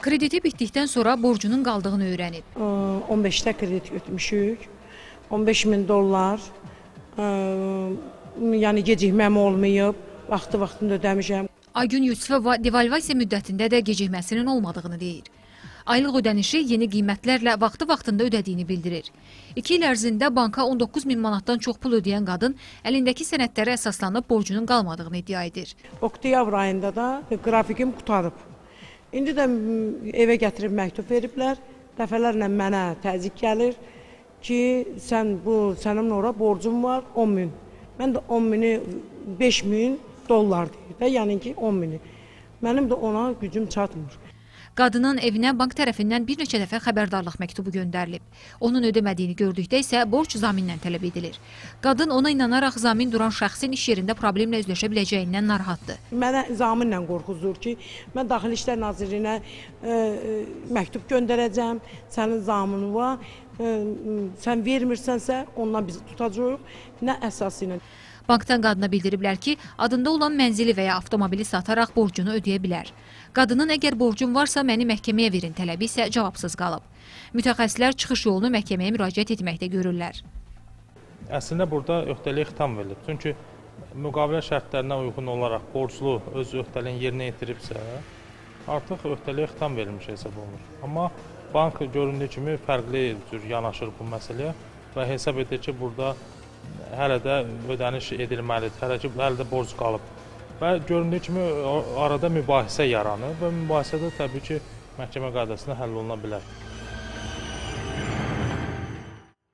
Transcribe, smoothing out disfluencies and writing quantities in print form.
Krediti bitdikdən sonra borcunun qaldığını öyrənib. 15'te kredi götürmüşük. 15 min dollar. Yəni gecikməm olmayıb. Vaxtında ödəmişəm. Aygün Yusifova devalvasiya müddətində də gecikməsinin olmadığını deyir. Aylıq ödənişi yeni qiymətlərlə vaxtında ödədiyini bildirir. 2 il ərzində banka 19 min manatdan çox pul ödəyən qadın əlindəki sənədlərə əsaslanıb borcunun qalmadığını iddia edir. Oktyabr ayında da qrafikim qutarıb. İndi də evə gətirib məktub veriblər. Dəfələrlə mənə təzyiq gəlir ki, sənin ora borcun var 10 min. Mən də 10 mini 5 min dollar deyir də, yəni ki 10 mini. Mənim də ona gücüm çatmır. Qadının evinə bank tərəfindən bir neçə dəfə xəbərdarlıq məktubu göndərilib. Onun ödəmədiyini gördükdə isə borc zaminlə tələb edilir. Qadın ona inanaraq zamin duran şəxsin iş yerində problemlə üzləşə biləcəyindən narahatdır. Mənə zaminlə qorxuzdur ki, mən Daxili İşlər Nazirinə məktub göndərəcəm, sənin zamını var, sən vermirsənsə ondan bizi tutacaq, nə əsası ilə. Bankdan qadına bildiriblər ki, adında olan mənzili və ya avtomobili sataraq borcunu ödəyə bilər. Qadının əgər borcun varsa məni məhkəməyə verin tələbi isə cavabsız qalıb. Mütəxəssislər çıxış yolunu məhkəməyə müraciət etməkdə görürlər. Əslində burada öhdəlik xitam verilib. Çünki müqavilə şərtlərinə uyğun olaraq borclu öz öhdəliyin yerinə yetiribsə, artıq öhdəlik xitam verilmiş hesab olunur. Amma bank göründüyü kimi fərqli cür yanaşır bu məsələyə və hesab edir ki, burada hələ də ödəniş edilməlidir, hələ də borc qalıb. Və göründüyü kimi arada mübahisə yaranır və mübahisədə təbii ki, məhkəmə qaydasında həll oluna bilər.